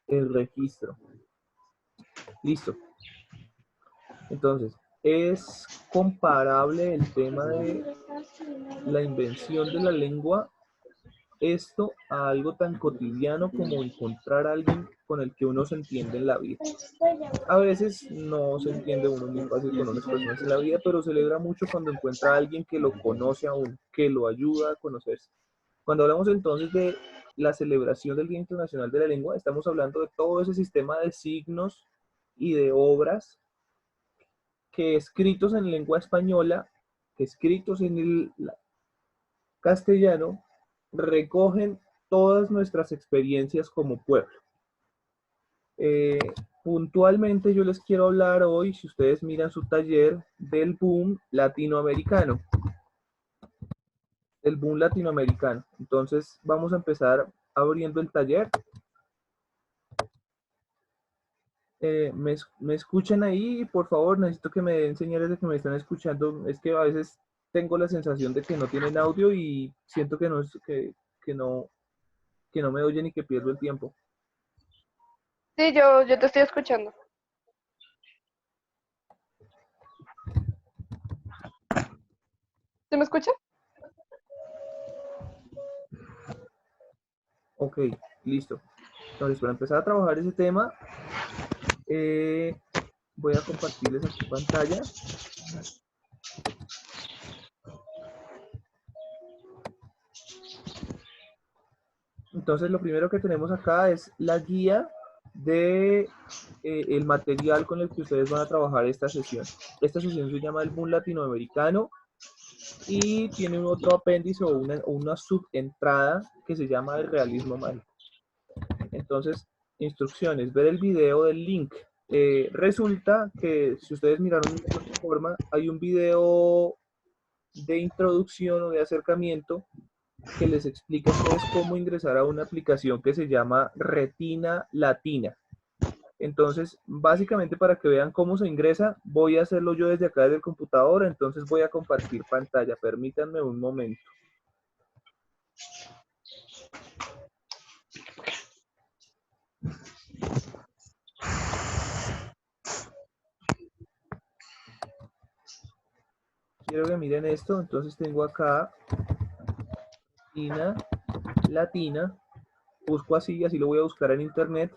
el registro. Listo. Entonces, es comparable el tema de la invención de la lengua, esto a algo tan cotidiano como encontrar a alguien con el que uno se entiende en la vida. A veces no se entiende uno muy fácil con unas personas en la vida, pero celebra mucho cuando encuentra a alguien que lo conoce a uno, que lo ayuda a conocerse. Cuando hablamos entonces de la celebración del Día Internacional de la Lengua, estamos hablando de todo ese sistema de signos y de obras que escritos en lengua española, que escritos en el castellano, recogen todas nuestras experiencias como pueblo. Eh, Puntualmente yo les quiero hablar hoy, si ustedes miran su taller, del boom latinoamericano. El boom latinoamericano. Entonces vamos a empezar abriendo el taller. ¿Me escuchan ahí? Por favor, necesito que me den señales de que me están escuchando. Es que a veces tengo la sensación de que no tienen audio y siento que que no, que no me oyen y que pierdo el tiempo. Sí, yo te estoy escuchando. ¿Se me escucha? Ok, listo. Entonces, para empezar a trabajar ese tema, voy a compartirles aquí pantalla. Entonces, lo primero que tenemos acá es la guía de el material con el que ustedes van a trabajar esta sesión. Esta sesión se llama el boom latinoamericano y tiene un otro apéndice o una subentrada que se llama el realismo mágico. Entonces, instrucciones, ver el video del link. Resulta que si ustedes miraron en la plataforma, hay un video de introducción o de acercamiento que les explica a ustedes cómo ingresar a una aplicación que se llama Retina Latina. Entonces, básicamente para que vean cómo se ingresa, voy a hacerlo yo desde acá desde el computador, entonces voy a compartir pantalla. Permítanme un momento. Quiero que miren esto, entonces tengo acá Retina Latina, busco así, así lo voy a buscar en internet,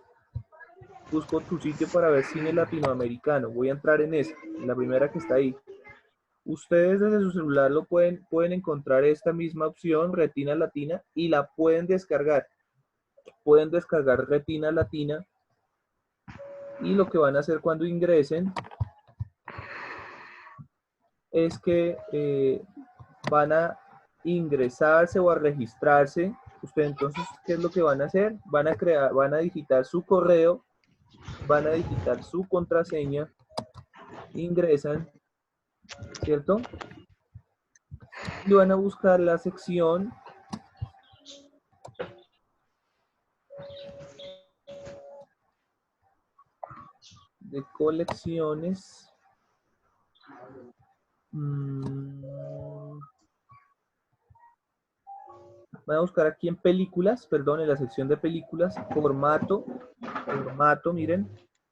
busco tu sitio para ver cine latinoamericano, voy a entrar en esa, la primera que está ahí. Ustedes desde su celular pueden encontrar esta misma opción, Retina Latina, y la pueden descargar. Pueden descargar Retina Latina y lo que van a hacer cuando ingresen es que van a ingresarse o a registrarse. Ustedes entonces, ¿qué es lo que van a hacer? Van a digitar su correo, van a digitar su contraseña, ingresan, ¿cierto? Y van a buscar la sección de colecciones. Voy a buscar aquí en películas, perdón, en la sección de películas, formato, miren,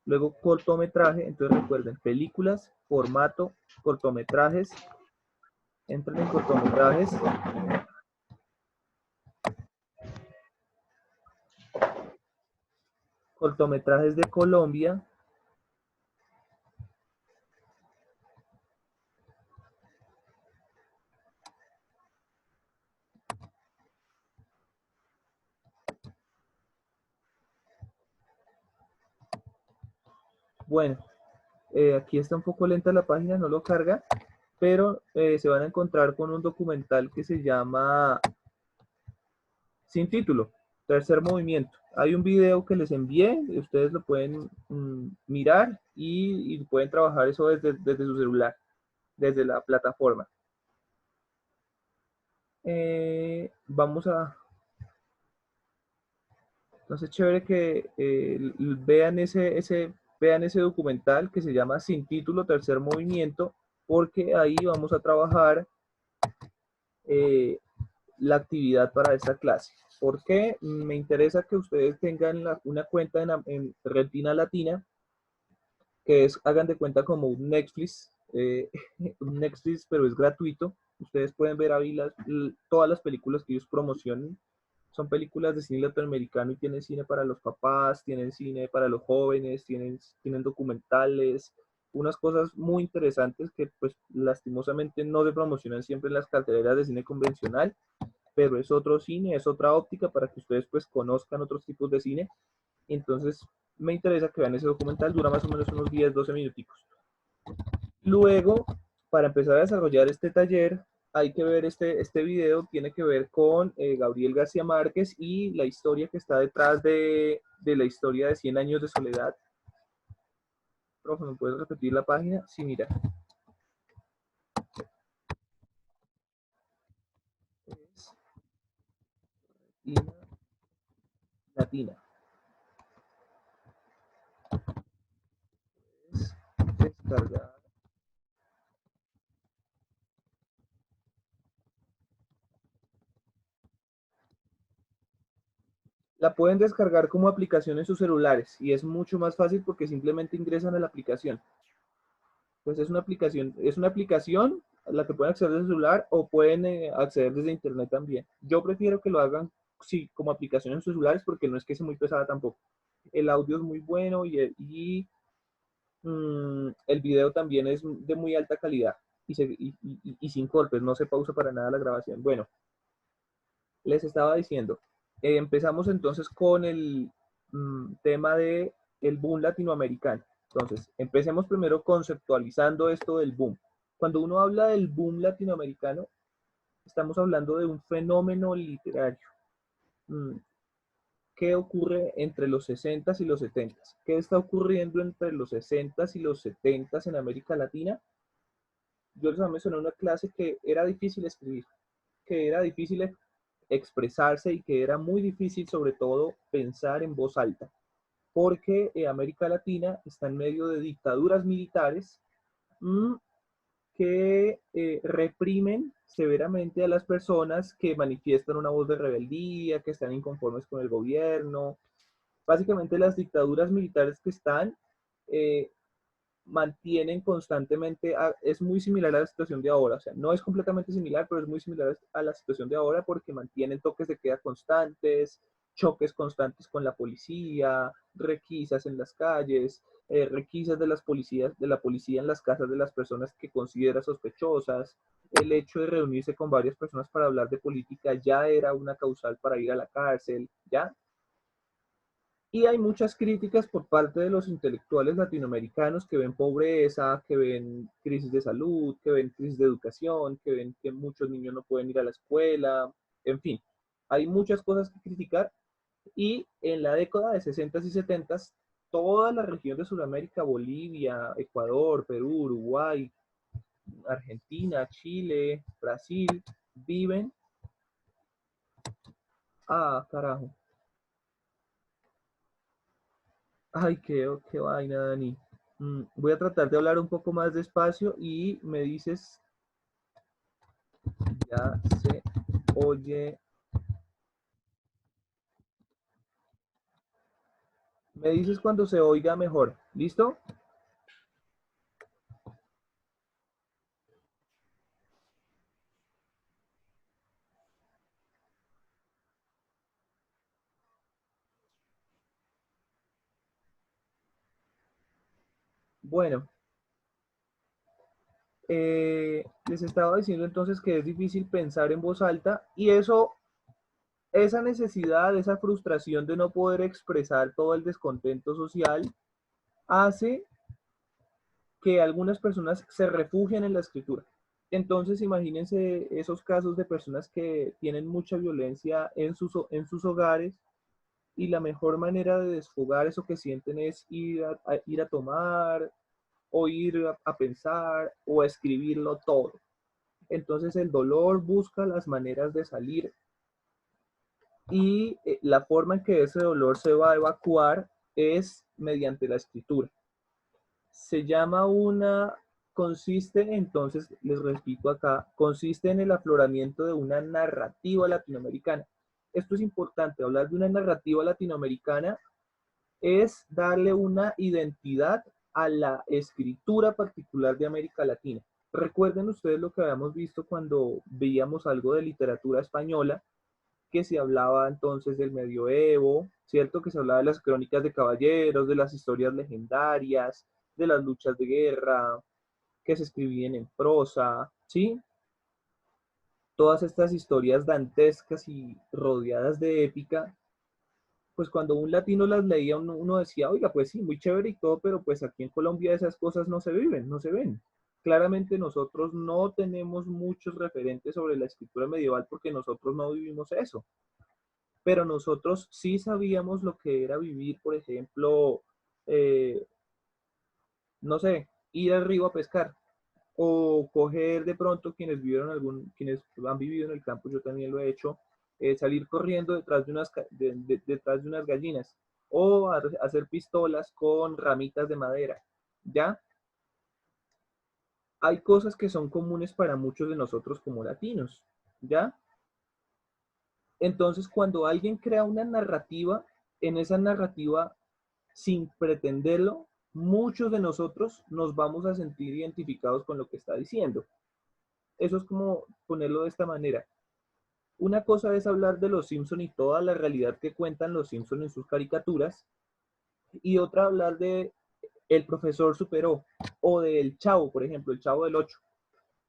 luego cortometraje, entonces recuerden, películas, formato, cortometrajes, entren en cortometrajes, cortometrajes de Colombia, bueno, aquí está un poco lenta la página, no lo carga, pero se van a encontrar con un documental que se llama Sin Título, Tercer Movimiento. Hay un video que les envié, ustedes lo pueden mirar y pueden trabajar eso desde su celular, desde la plataforma. Vamos a... Entonces, chévere que vean ese documental que se llama Sin Título, Tercer Movimiento, porque ahí vamos a trabajar la actividad para esta clase. ¿Por qué? Me interesa que ustedes tengan una cuenta en Retina Latina, que es, hagan de cuenta como un Netflix, un Netflix, pero es gratuito. Ustedes pueden ver ahí todas las películas que ellos promocionan. Son películas de cine latinoamericano y tienen cine para los papás, tienen cine para los jóvenes, tienen documentales, unas cosas muy interesantes que pues lastimosamente no se promocionan siempre en las carteleras de cine convencional, pero es otro cine, es otra óptica para que ustedes pues conozcan otros tipos de cine. Entonces me interesa que vean ese documental, dura más o menos unos 10, 12 minuticos. Luego, para empezar a desarrollar este taller, hay que ver este video, tiene que ver con Gabriel García Márquez y la historia que está detrás de la historia de 100 años de soledad. Profe, ¿me puedes repetir la página? Sí, mira. Es Latina. Es descargar. La pueden descargar como aplicación en sus celulares y es mucho más fácil porque simplemente ingresan a la aplicación. Pues es una aplicación a la que pueden acceder desde el celular o pueden acceder desde internet también. Yo prefiero que lo hagan sí, como aplicación en sus celulares porque no es que sea muy pesada tampoco. El audio es muy bueno el video también es de muy alta calidad y sin cortes, no se pausa para nada la grabación. Bueno, les estaba diciendo, empezamos entonces con el tema de el boom latinoamericano. Entonces, empecemos primero conceptualizando esto del boom. Cuando uno habla del boom latinoamericano, estamos hablando de un fenómeno literario. ¿Qué ocurre entre los 60s y los 70s? ¿Qué está ocurriendo entre los 60s y los 70s en América Latina? Yo les mencioné en una clase que era difícil escribir, que era difícil expresarse y que era muy difícil sobre todo pensar en voz alta, porque América Latina está en medio de dictaduras militares que reprimen severamente a las personas que manifiestan una voz de rebeldía, que están inconformes con el gobierno. Básicamente las dictaduras militares que están eh, mantienen constantemente, es muy similar a la situación de ahora, o sea, no es completamente similar, pero es muy similar a la situación de ahora porque mantienen toques de queda constantes, choques constantes con la policía, requisas en las calles, requisas de la policía en las casas de las personas que considera sospechosas. El hecho de reunirse con varias personas para hablar de política ya era una causal para ir a la cárcel, ¿ya? Y hay muchas críticas por parte de los intelectuales latinoamericanos que ven pobreza, que ven crisis de salud, que ven crisis de educación, que ven que muchos niños no pueden ir a la escuela, en fin, hay muchas cosas que criticar. Y en la década de 60 y 70 toda la región de Sudamérica, Bolivia, Ecuador, Perú, Uruguay, Argentina, Chile, Brasil, viven, carajo, ay, qué vaina, Dani. Voy a tratar de hablar un poco más despacio y me dices, ya se oye, me dices cuando se oiga mejor. ¿Listo? Bueno, les estaba diciendo entonces que es difícil pensar en voz alta y eso, esa necesidad, esa frustración de no poder expresar todo el descontento social hace que algunas personas se refugian en la escritura. Entonces, imagínense esos casos de personas que tienen mucha violencia en sus hogares y la mejor manera de desfogar eso que sienten es ir a tomar o ir a pensar o a escribirlo todo. Entonces, el dolor busca las maneras de salir y la forma en que ese dolor se va a evacuar es mediante la escritura. Se llama consiste entonces, les repito acá, consiste en el afloramiento de una narrativa latinoamericana. esto es importante, hablar de una narrativa latinoamericana es darle una identidad a la escritura particular de América Latina. Recuerden ustedes lo que habíamos visto cuando veíamos algo de literatura española, que se hablaba entonces del medioevo, ¿cierto? Que se hablaba de las crónicas de caballeros, de las historias legendarias, de las luchas de guerra, que se escribían en prosa, ¿sí? Todas estas historias dantescas y rodeadas de épica, pues cuando un latino las leía, uno decía, oiga, pues sí, muy chévere y todo, pero pues aquí en Colombia esas cosas no se viven, no se ven. Claramente nosotros no tenemos muchos referentes sobre la escritura medieval porque nosotros no vivimos eso, pero nosotros sí sabíamos lo que era vivir, por ejemplo, eh, no sé, ir al río a pescar o coger de pronto quienes han vivido en el campo, yo también lo he hecho, salir corriendo detrás de detrás de unas gallinas o hacer pistolas con ramitas de madera, ¿ya? Hay cosas que son comunes para muchos de nosotros como latinos, ¿ya? Entonces, cuando alguien crea una narrativa, en esa narrativa, sin pretenderlo, muchos de nosotros nos vamos a sentir identificados con lo que está diciendo. Eso es como ponerlo de esta manera. Una cosa es hablar de los Simpson y toda la realidad que cuentan los Simpson en sus caricaturas, y otra hablar de El profesor superó o del Chavo, por ejemplo, el Chavo del 8.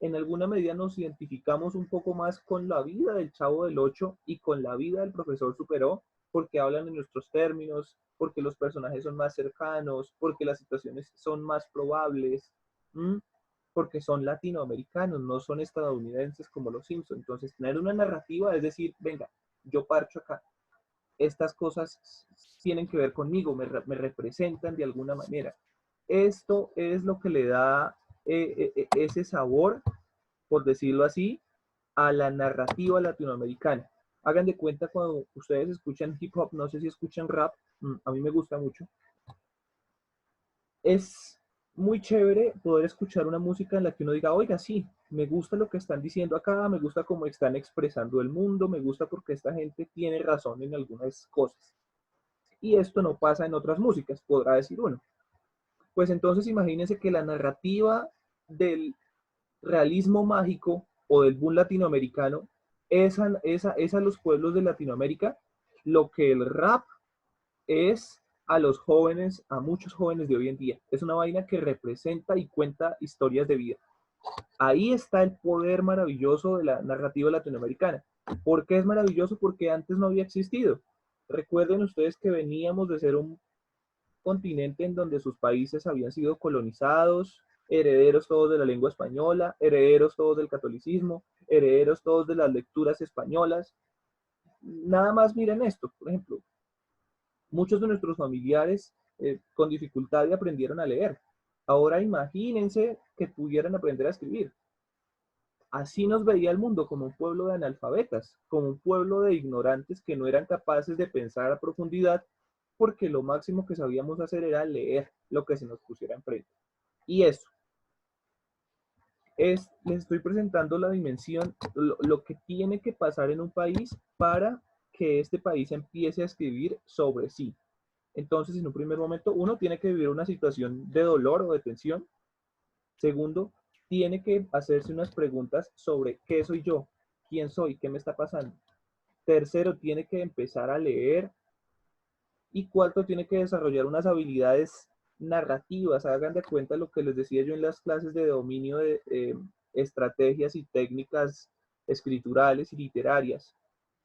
En alguna medida nos identificamos un poco más con la vida del Chavo del 8 y con la vida del profesor Superó, porque hablan en nuestros términos, porque los personajes son más cercanos, porque las situaciones son más probables, ¿m? Porque son latinoamericanos, no son estadounidenses como los Simpsons. Entonces, tener una narrativa es decir, venga, yo parcho acá, estas cosas tienen que ver conmigo, me representan de alguna manera. Esto es lo que le da ese sabor, por decirlo así, a la narrativa latinoamericana. Hagan de cuenta cuando ustedes escuchan hip hop, no sé si escuchan rap, a mí me gusta mucho. Es muy chévere poder escuchar una música en la que uno diga, oiga, sí, me gusta lo que están diciendo acá, me gusta cómo están expresando el mundo, me gusta porque esta gente tiene razón en algunas cosas. Y esto no pasa en otras músicas, podrá decir uno. Pues entonces imagínense que la narrativa del realismo mágico o del boom latinoamericano es a los pueblos de Latinoamérica lo que el rap es a los jóvenes, a muchos jóvenes de hoy en día. Es una vaina que representa y cuenta historias de vida. Ahí está el poder maravilloso de la narrativa latinoamericana. ¿Por qué es maravilloso? Porque antes no había existido. Recuerden ustedes que veníamos de ser un continente en donde sus países habían sido colonizados, herederos todos de la lengua española, herederos todos del catolicismo, herederos todos de las lecturas españolas. Nada más miren esto, por ejemplo, muchos de nuestros familiares con dificultad aprendieron a leer. Ahora imagínense que pudieran aprender a escribir. Así nos veía el mundo, como un pueblo de analfabetas, como un pueblo de ignorantes que no eran capaces de pensar a profundidad porque lo máximo que sabíamos hacer era leer lo que se nos pusiera enfrente. Y eso les estoy presentando la dimensión, lo que tiene que pasar en un país para que este país empiece a escribir sobre sí. Entonces, en un primer momento, uno tiene que vivir una situación de dolor o de tensión. Segundo, tiene que hacerse unas preguntas sobre qué soy yo, quién soy, qué me está pasando. Tercero, tiene que empezar a leer. Y cuarto, tiene que desarrollar unas habilidades narrativas. Hagan de cuenta lo que les decía yo en las clases de dominio de estrategias y técnicas escriturales y literarias.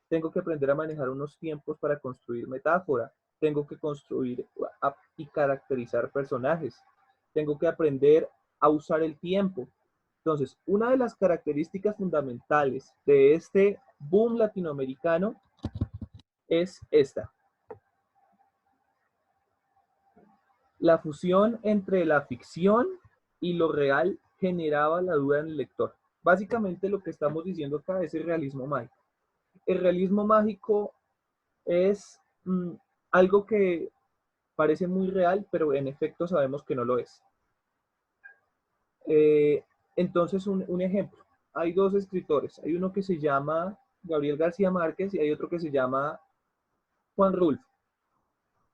Tengo que aprender a manejar unos tiempos para construir metáfora. Tengo que construir y caracterizar personajes. Tengo que aprender a usar el tiempo. Entonces, una de las características fundamentales de este boom latinoamericano es esta: la fusión entre la ficción y lo real generaba la duda en el lector. Básicamente lo que estamos diciendo acá es el realismo mágico. El realismo mágico es algo que parece muy real, pero en efecto sabemos que no lo es. Entonces, un ejemplo. Hay dos escritores. Hay uno que se llama Gabriel García Márquez, y hay otro que se llama Juan Rulfo.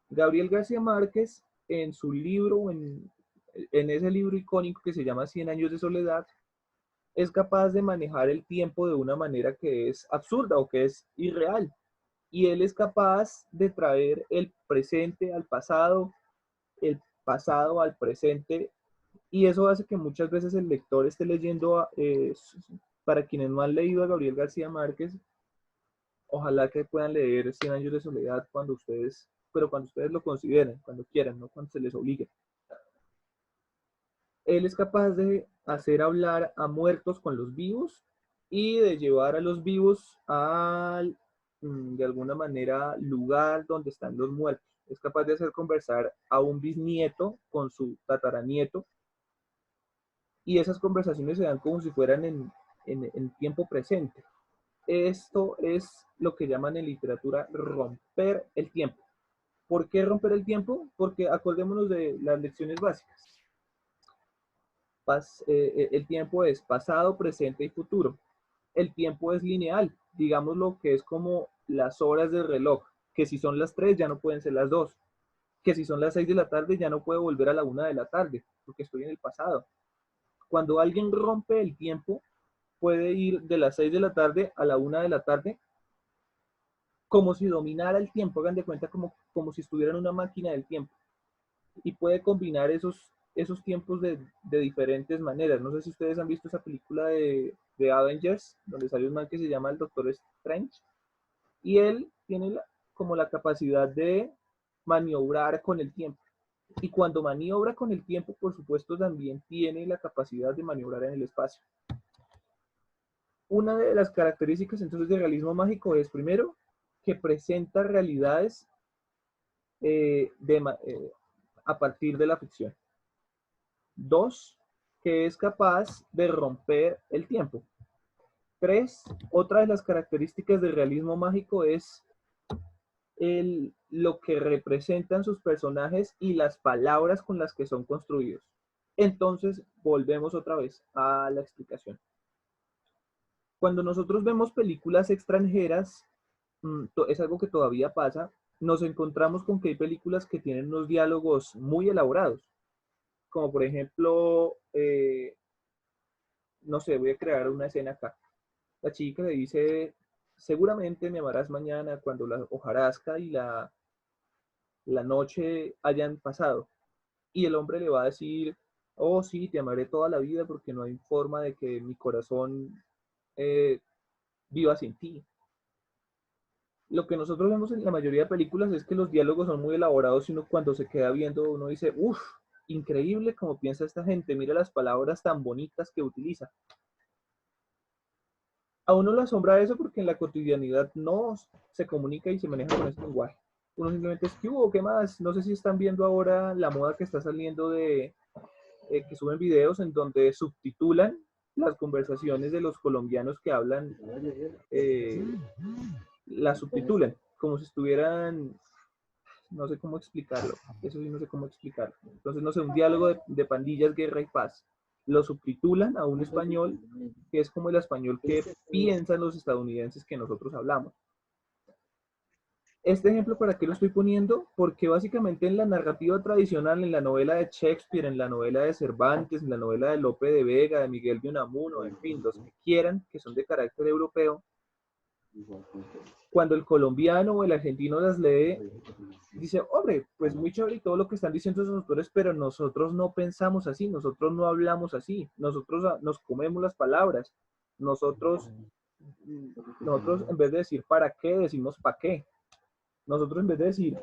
Gabriel García Márquez, en su libro, en ese libro icónico que se llama Cien años de soledad, es capaz de manejar el tiempo de una manera que es absurda o que es irreal. Y él es capaz de traer el presente al pasado, el pasado al presente, y eso hace que muchas veces el lector esté leyendo, para quienes no han leído a Gabriel García Márquez, ojalá que puedan leer Cien años de soledad cuando ustedes, pero cuando ustedes lo consideren, cuando quieran, no cuando se les obligue. Él es capaz de hacer hablar a muertos con los vivos y de llevar a los vivos al, de alguna manera, lugar donde están los muertos. Es capaz de hacer conversar a un bisnieto con su tataranieto, y esas conversaciones se dan como si fueran en tiempo presente. Esto es lo que llaman en literatura romper el tiempo. ¿Por qué romper el tiempo? Porque acordémonos de las lecciones básicas. El tiempo es pasado, presente y futuro. El tiempo es lineal, digamos lo que es como las horas del reloj, que si son las 3 ya no pueden ser las 2, que si son las 6 de la tarde ya no puedo volver a la 1 de la tarde, porque estoy en el pasado. Cuando alguien rompe el tiempo, puede ir de las 6 de la tarde a la 1 de la tarde, como si dominara el tiempo, hagan de cuenta como si estuviera en una máquina del tiempo, y puede combinar esos tiempos de diferentes maneras. No sé si ustedes han visto esa película de Avengers, donde sale un man que se llama el Doctor Strange, y él tiene como la capacidad de maniobrar con el tiempo. Y cuando maniobra con el tiempo, por supuesto, también tiene la capacidad de maniobrar en el espacio. Una de las características entonces del realismo mágico es, primero, que presenta realidades eh, de, a partir de la ficción. Dos, que es capaz de romper el tiempo. Tres, otra de las características del realismo mágico es lo que representan sus personajes y las palabras con las que son construidos. Entonces, volvemos otra vez a la explicación. Cuando nosotros vemos películas extranjeras, es algo que todavía pasa, nos encontramos con que hay películas que tienen unos diálogos muy elaborados, como por ejemplo, no sé, voy a crear una escena acá. La chica le dice, seguramente me amarás mañana cuando la hojarasca y la noche hayan pasado. Y el hombre le va a decir, oh sí, te amaré toda la vida porque no hay forma de que mi corazón eh, viva sin ti. Lo que nosotros vemos en la mayoría de películas es que los diálogos son muy elaborados y uno cuando se queda viendo, uno dice, uff, increíble como piensa esta gente, mira las palabras tan bonitas que utiliza. A uno le asombra eso porque en la cotidianidad no se comunica y se maneja con ese lenguaje. Uno simplemente es, ¿qué hubo? ¿Qué más? No sé si están viendo ahora la moda que está saliendo de que suben videos en donde subtitulan las conversaciones de los colombianos que hablan, eh, las subtitulan, como si estuvieran, no sé cómo explicarlo, eso sí no sé cómo explicarlo. Entonces, no sé, un diálogo de pandillas, guerra y paz, lo subtitulan a un español que es como el español que piensan los estadounidenses que nosotros hablamos. Este ejemplo, ¿para qué lo estoy poniendo? Porque básicamente en la narrativa tradicional, en la novela de Shakespeare, en la novela de Cervantes, en la novela de Lope de Vega, de Miguel de Unamuno, en fin, los que quieran, que son de carácter europeo, cuando el colombiano o el argentino las lee, dice, hombre, pues muy chévere y todo lo que están diciendo esos autores, pero nosotros no pensamos así, nosotros no hablamos así, nosotros nos comemos las palabras, nosotros, nosotros en vez de decir para qué, decimos para qué. Nosotros en vez de decir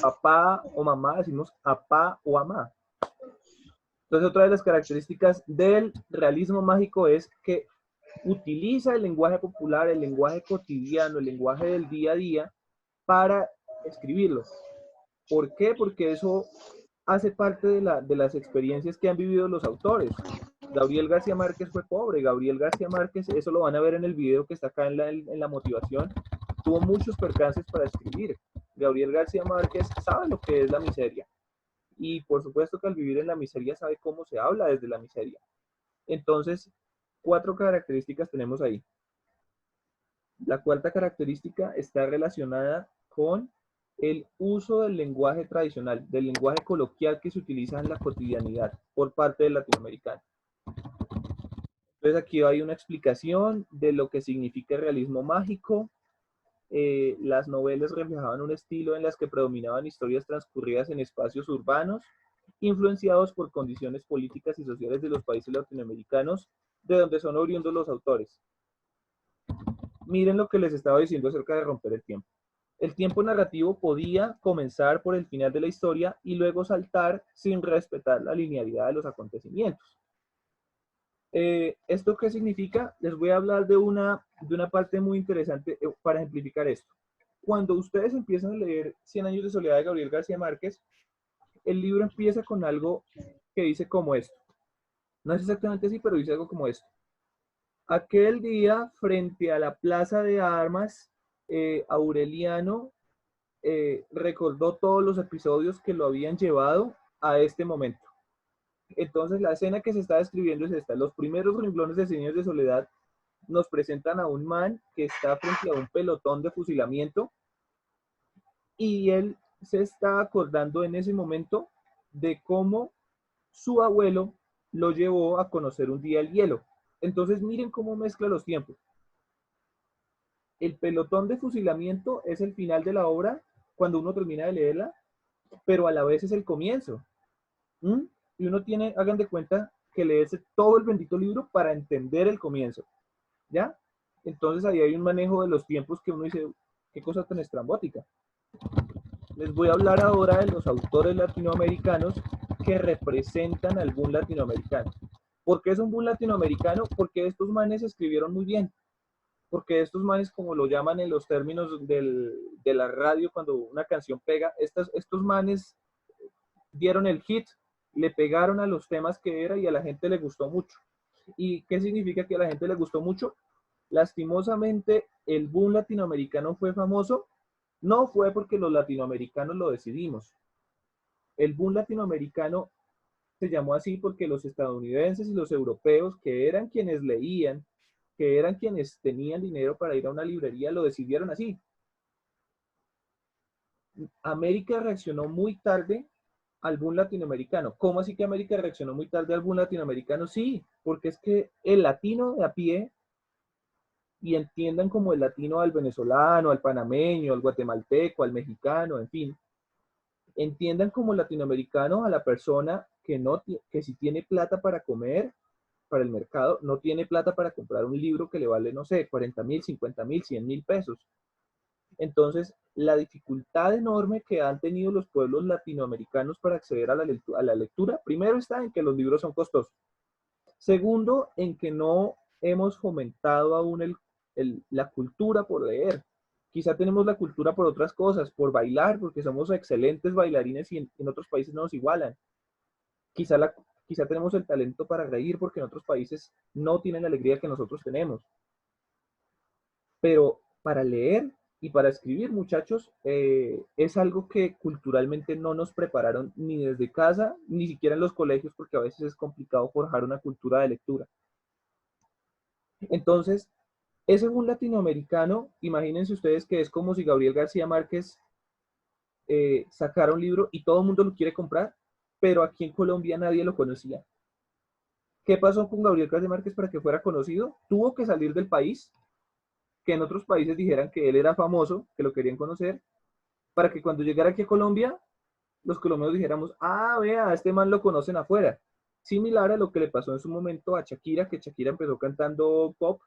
papá o mamá, decimos apá o amá. Entonces otra de las características del realismo mágico es que utiliza el lenguaje popular, el lenguaje cotidiano, el lenguaje del día a día para escribirlo. ¿Por qué? Porque eso hace parte de las experiencias que han vivido los autores. Gabriel García Márquez fue pobre, Gabriel García Márquez, eso lo van a ver en el video que está acá en la motivación, tuvo muchos percances para escribir. Gabriel García Márquez sabe lo que es la miseria. Y por supuesto que al vivir en la miseria sabe cómo se habla desde la miseria. Entonces, 4 características tenemos ahí. La cuarta característica está relacionada con el uso del lenguaje tradicional, del lenguaje coloquial que se utiliza en la cotidianidad por parte del latinoamericano. Entonces aquí hay una explicación de lo que significa el realismo mágico. Las novelas reflejaban un estilo en las que predominaban historias transcurridas en espacios urbanos, influenciados por condiciones políticas y sociales de los países latinoamericanos, de donde son oriundos los autores. Miren lo que les estaba diciendo acerca de romper el tiempo. El tiempo narrativo podía comenzar por el final de la historia y luego saltar sin respetar la linealidad de los acontecimientos. ¿Esto qué significa? Les voy a hablar de una parte muy interesante para ejemplificar esto. Cuando ustedes empiezan a leer 100 años de soledad de Gabriel García Márquez, el libro empieza con algo que dice como esto. No es exactamente así, pero dice algo como esto. Aquel día, frente a la plaza de armas, Aureliano recordó todos los episodios que lo habían llevado a este momento. Entonces la escena que se está describiendo es esta. Los primeros renglones de 100 años de soledad nos presentan a un man que está frente a un pelotón de fusilamiento y él se está acordando en ese momento de cómo su abuelo lo llevó a conocer un día el hielo. Entonces miren cómo mezcla los tiempos. El pelotón de fusilamiento es el final de la obra cuando uno termina de leerla, pero a la vez es el comienzo. ¿Mm? Y uno tiene, hagan de cuenta, que leerse todo el bendito libro para entender el comienzo. ¿Ya? Entonces ahí hay un manejo de los tiempos que uno dice, qué cosa tan estrambótica. Les voy a hablar ahora de los autores latinoamericanos que representan al boom latinoamericano. ¿Por qué es un boom latinoamericano? Porque estos manes escribieron muy bien. Porque estos manes, como lo llaman en los términos de la radio, cuando una canción pega, estos manes dieron el hit, le pegaron a los temas que era y a la gente le gustó mucho. ¿Y qué significa que a la gente le gustó mucho? Lastimosamente, el boom latinoamericano fue famoso, no fue porque los latinoamericanos lo decidimos. El boom latinoamericano se llamó así porque los estadounidenses y los europeos, que eran quienes leían, que eran quienes tenían dinero para ir a una librería, lo decidieron así. América reaccionó muy tarde al boom latinoamericano. ¿Cómo así que América reaccionó muy tarde al boom latinoamericano? Sí, porque es que el latino de a pie, y entiendan como el latino al venezolano, al panameño, al guatemalteco, al mexicano, en fin, entiendan como latinoamericano a la persona que, no, que si tiene plata para comer, para el mercado, no tiene plata para comprar un libro que le vale, no sé, 40,000, 50,000, 100,000 pesos. Entonces, la dificultad enorme que han tenido los pueblos latinoamericanos para acceder a la lectura, primero está en que los libros son costosos. Segundo, en que no hemos fomentado aún la cultura por leer. Quizá tenemos la cultura por otras cosas, por bailar, porque somos excelentes bailarines y en otros países no nos igualan. Quizá, quizá tenemos el talento para reír porque en otros países no tienen la alegría que nosotros tenemos. Pero para leer y para escribir, muchachos, es algo que culturalmente no nos prepararon ni desde casa, ni siquiera en los colegios, porque a veces es complicado forjar una cultura de lectura. Entonces, ese boom latinoamericano, imagínense ustedes que es como si Gabriel García Márquez sacara un libro y todo el mundo lo quiere comprar, pero aquí en Colombia nadie lo conocía. ¿Qué pasó con Gabriel García Márquez para que fuera conocido? Tuvo que salir del país, que en otros países dijeran que él era famoso, que lo querían conocer, para que cuando llegara aquí a Colombia, los colombianos dijéramos, ah, vea, a este man lo conocen afuera. Similar a lo que le pasó en su momento a Shakira, que Shakira empezó cantando pop,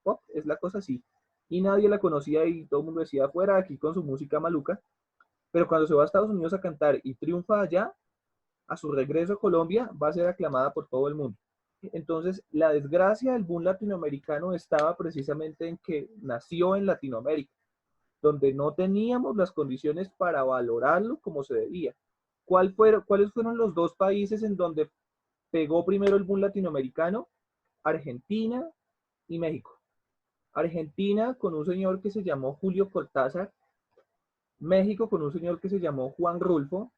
pop es la cosa así, y nadie la conocía y todo el mundo decía afuera, aquí con su música maluca, pero cuando se va a Estados Unidos a cantar y triunfa allá, a su regreso a Colombia va a ser aclamada por todo el mundo. Entonces, la desgracia del boom latinoamericano estaba precisamente en que nació en Latinoamérica, donde no teníamos las condiciones para valorarlo como se debía. ¿Cuáles fueron los dos países en donde pegó primero el boom latinoamericano? Argentina y México. Argentina con un señor que se llamó Julio Cortázar, México con un señor que se llamó Juan Rulfo,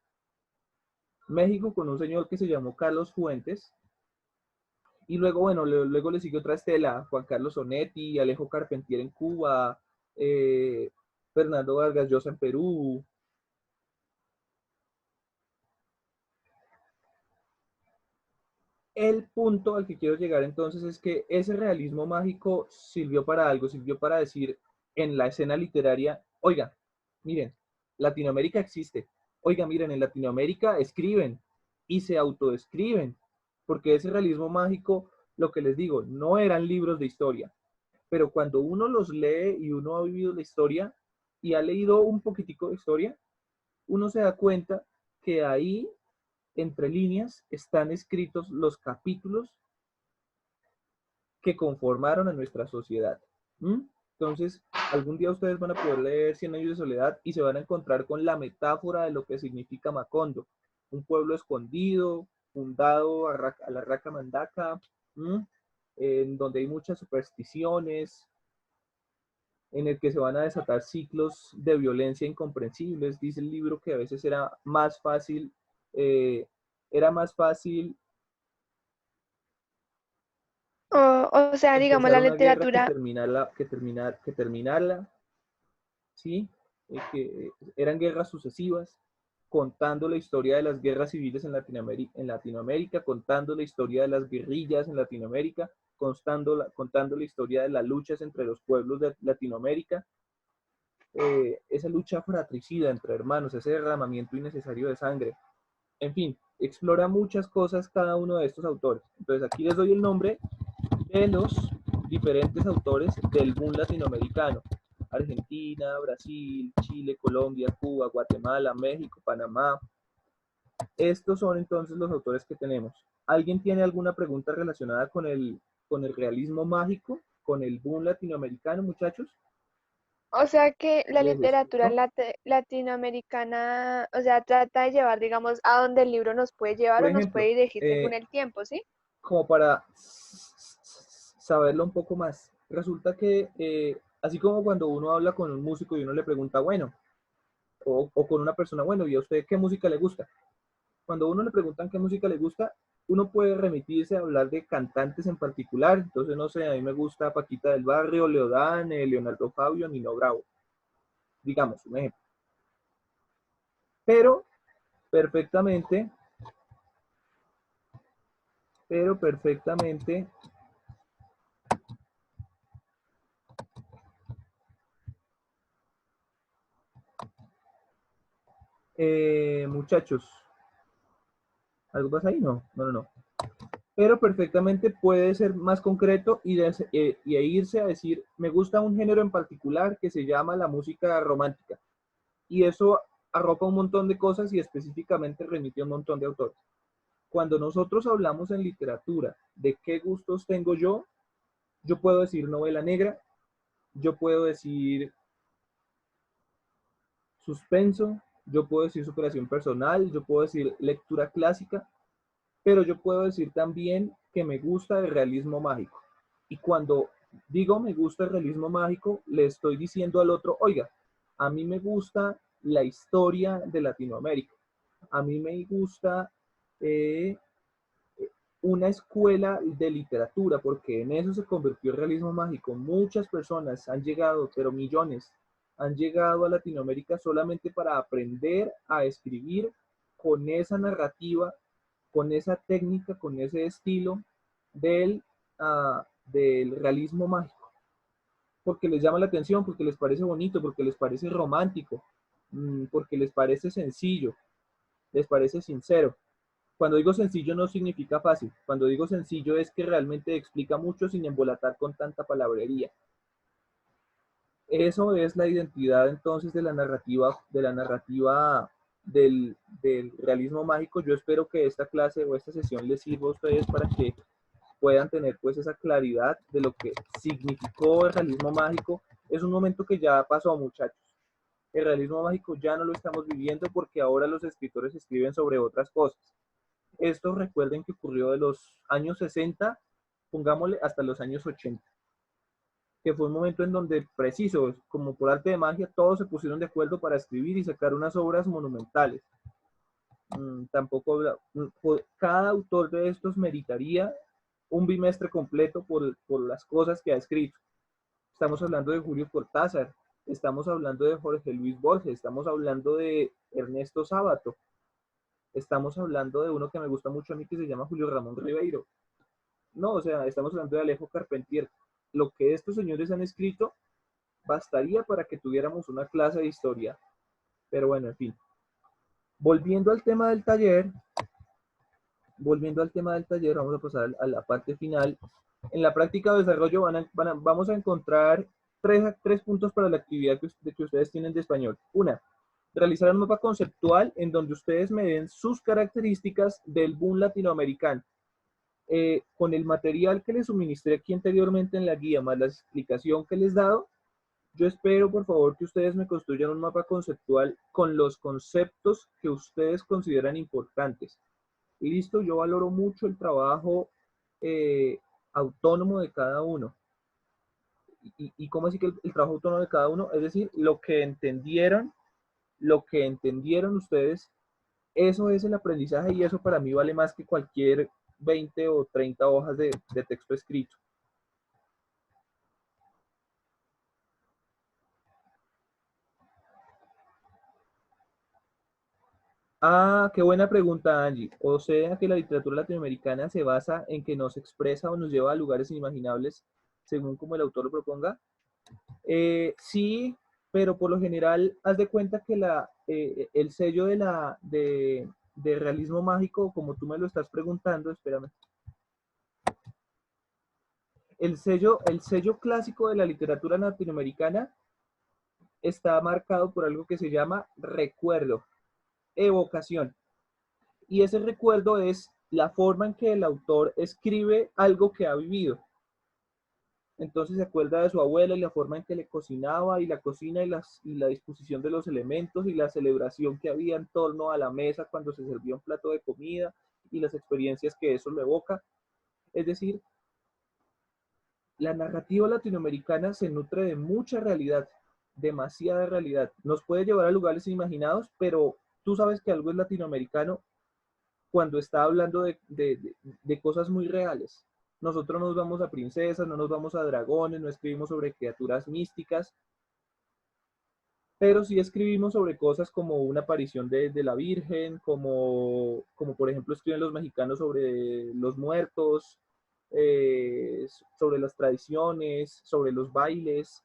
México con un señor que se llamó Carlos Fuentes, Y luego, bueno, luego le sigue otra estela, Juan Carlos Onetti, Alejo Carpentier en Cuba, eh, Fernando Vargas Llosa en Perú. El punto al que quiero llegar entonces es que ese realismo mágico sirvió para algo, sirvió para decir en la escena literaria, oiga, miren, Latinoamérica existe, oiga, miren, en Latinoamérica escriben y se autodescriben, porque ese realismo mágico, lo que les digo, no eran libros de historia, pero cuando uno los lee y uno ha vivido la historia y ha leído un poquitico de historia, uno se da cuenta que ahí entre líneas están escritos los capítulos que conformaron a nuestra sociedad. ¿Mm? Entonces, algún día ustedes van a poder leer Cien años de soledad y se van a encontrar con la metáfora de lo que significa Macondo, un pueblo escondido, fundado a la Raca Mandaca, en donde hay muchas supersticiones, en el que se van a desatar ciclos de violencia incomprensibles. Dice el libro que a veces eh, era más fácil O sea, digamos, empezar la una guerra literatura, que terminarla, ¿sí? Que eran guerras sucesivas, contando la historia de las guerras civiles en Latinoamérica, contando la historia de las guerrillas en Latinoamérica, contando la historia de las luchas entre los pueblos de Latinoamérica, esa lucha fratricida entre hermanos, ese derramamiento innecesario de sangre. En fin, explora muchas cosas cada uno de estos autores. Entonces aquí les doy el nombre de los diferentes autores del boom latinoamericano. Argentina, Brasil, Chile, Colombia, Cuba, Guatemala, México, Panamá. Estos son entonces los autores que tenemos. ¿Alguien tiene alguna pregunta relacionada con el realismo mágico, con el boom latinoamericano, muchachos? o sea que la ¿Les literatura explico? latinoamericana, o sea, trata de llevar, digamos, a donde el libro nos puede llevar Por o nos ejemplo, puede dirigir según el tiempo, ¿sí? como para saberlo un poco más, resulta que así como cuando uno habla con un músico y uno le pregunta, bueno, o con una persona, bueno, ¿y a usted qué música le gusta? Cuando a uno le preguntan qué música le gusta, uno puede remitirse a hablar de cantantes en particular. Entonces, no sé, a mí me gusta Paquita del Barrio, Leodán, Leonardo Fabio, Nino Bravo, digamos, un ejemplo. Pero perfectamente, pero perfectamente, muchachos, ¿algo pasa ahí? No, no, no, no. Pero perfectamente puede ser más concreto y irse a decir, me gusta un género en particular que se llama la música romántica. Y eso arropa un montón de cosas y específicamente remite a un montón de autores. Cuando nosotros hablamos en literatura de qué gustos tengo yo puedo decir novela negra, yo puedo decir suspenso, yo puedo decir superación personal, yo puedo decir lectura clásica, pero yo puedo decir también que me gusta el realismo mágico. Y cuando digo me gusta el realismo mágico, le estoy diciendo al otro, oiga, a mí me gusta la historia de Latinoamérica, a mí me gusta eh, una escuela de literatura, porque en eso se convirtió el realismo mágico. Muchas personas han llegado, pero millones, han llegado a Latinoamérica solamente para aprender a escribir con esa narrativa, con esa técnica, con ese estilo del realismo mágico, porque les llama la atención, porque les parece bonito, porque les parece romántico, porque les parece sencillo, les parece sincero. Cuando digo sencillo no significa fácil. Cuando digo sencillo es que realmente explica mucho sin embolatar con tanta palabrería. Eso es la identidad entonces de la narrativa del realismo mágico. Yo espero que esta clase o esta sesión les sirva a ustedes para que puedan tener pues esa claridad de lo que significó el realismo mágico. Es un momento que ya pasó, muchachos. El realismo mágico ya no lo estamos viviendo porque ahora los escritores escriben sobre otras cosas. Esto recuerden que ocurrió de los años 60, pongámosle hasta los años 80, que fue un momento en donde, preciso, como por arte de magia, todos se pusieron de acuerdo para escribir y sacar unas obras monumentales. Tampoco, cada autor de estos meritaría un bimestre completo por las cosas que ha escrito. Estamos hablando de Julio Cortázar, estamos hablando de Jorge Luis Borges, estamos hablando de Ernesto Sábato, estamos hablando de uno que me gusta mucho a mí que se llama Julio Ramón Ribeiro. No, o sea, estamos hablando de Alejo Carpentier. Lo que estos señores han escrito bastaría para que tuviéramos una clase de historia. Pero bueno, en fin. Volviendo al tema del taller, vamos a pasar a la parte final. En la práctica de desarrollo vamos a encontrar tres puntos para la actividad que ustedes tienen de español. Una, realizar un mapa conceptual en donde ustedes me den sus características del boom latinoamericano. Con el material que les suministré aquí anteriormente en la guía, más la explicación que les he dado, yo espero, por favor, que ustedes me construyan un mapa conceptual con los conceptos que ustedes consideran importantes. Listo, yo valoro mucho el trabajo autónomo de cada uno. ¿Y cómo así que el trabajo autónomo de cada uno? Es decir, lo que entendieron ustedes, eso es el aprendizaje y eso para mí vale más que cualquier 20 o 30 hojas de texto escrito. Ah, qué buena pregunta, Angie. O sea que la literatura latinoamericana se basa en que nos expresa o nos lleva a lugares inimaginables según como el autor lo proponga. Sí, pero por lo general, haz de cuenta que el sello de realismo mágico, como tú me lo estás preguntando, espérame. El sello clásico de la literatura latinoamericana está marcado por algo que se llama recuerdo, evocación. Y ese recuerdo es la forma en que el autor escribe algo que ha vivido. Entonces se acuerda de su abuela y la forma en que le cocinaba y la cocina y la disposición de los elementos y la celebración que había en torno a la mesa cuando se servía un plato de comida y las experiencias que eso lo evoca. Es decir, la narrativa latinoamericana se nutre de mucha realidad, demasiada realidad. Nos puede llevar a lugares imaginados, pero tú sabes que algo es latinoamericano cuando está hablando de cosas muy reales. Nosotros no nos vamos a princesas, no nos vamos a dragones, no escribimos sobre criaturas místicas, pero sí escribimos sobre cosas como una aparición de la Virgen, como por ejemplo escriben los mexicanos sobre los muertos, sobre las tradiciones, sobre los bailes.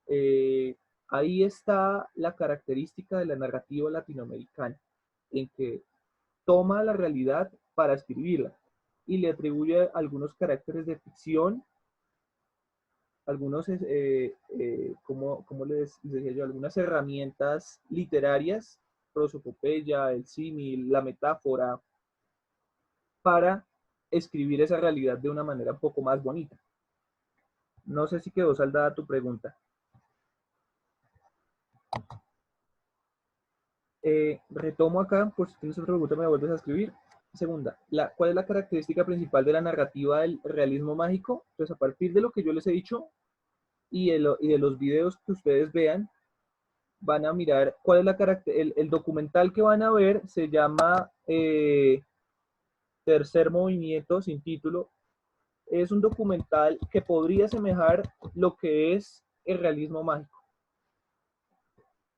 Eh, Ahí está la característica de la narrativa latinoamericana, en que toma la realidad para escribirla y le atribuye algunos caracteres de ficción, algunos, ¿cómo les decía yo? Algunas herramientas literarias, prosopopeya, el símil, la metáfora, para escribir esa realidad de una manera un poco más bonita. No sé si quedó saldada tu pregunta. Retomo acá, por si tienes otra pregunta me vuelves a escribir. Segunda, ¿cuál es la característica principal de la narrativa del realismo mágico? Pues a partir de lo que yo les he dicho y de los videos que ustedes vean, van a mirar cuál es la el documental que van a ver se llama Tercer Movimiento, sin título. Es un documental que podría asemejar lo que es el realismo mágico.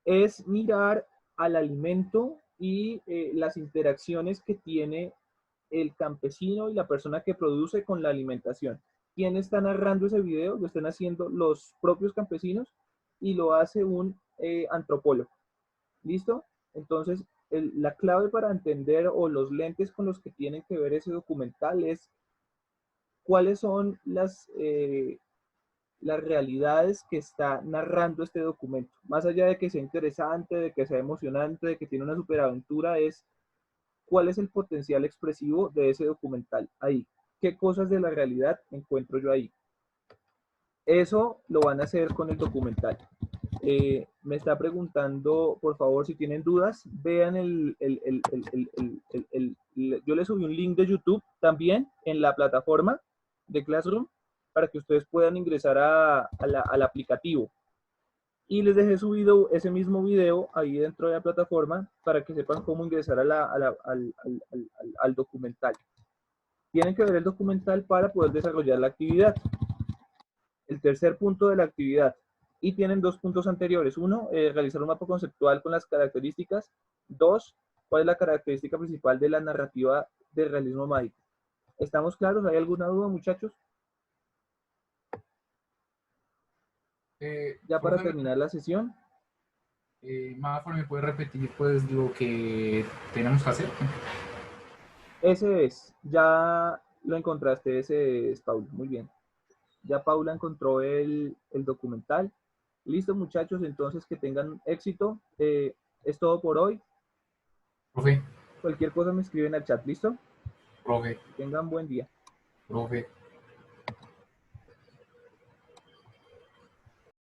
Es mirar al alimento y las interacciones que tiene el campesino y la persona que produce con la alimentación. ¿Quién está narrando ese video? Lo están haciendo los propios campesinos y lo hace un antropólogo. ¿Listo? Entonces, la clave para entender o los lentes con los que tienen que ver ese documental es cuáles son las realidades que está narrando este documento. Más allá de que sea interesante, de que sea emocionante, de que tiene una superaventura, es cuál es el potencial expresivo de ese documental ahí. ¿Qué cosas de la realidad encuentro yo ahí? Eso lo van a hacer con el documental. Me está preguntando, por favor, si tienen dudas, vean yo les subí un link de YouTube también en la plataforma de Classroom para que ustedes puedan ingresar al aplicativo. Y les dejé subido ese mismo video ahí dentro de la plataforma para que sepan cómo ingresar al documental. Tienen que ver el documental para poder desarrollar la actividad. El tercer punto de la actividad. Y tienen dos puntos anteriores. Uno, realizar un mapa conceptual con las características. Dos, cuál es la característica principal de la narrativa del realismo mágico. ¿Estamos claros? ¿Hay alguna duda, muchachos? Ya para Profe, terminar la sesión. Mafer, ¿me puede repetir pues lo que tenemos que hacer? Ese es. Ya lo encontraste. Ese es, Paula. Muy bien. Ya Paula encontró el documental. Listo, muchachos. Entonces, que tengan éxito. Es todo por hoy. Profe, Cualquier cosa me escriben al chat. ¿Listo? profe, Tengan buen día. profe.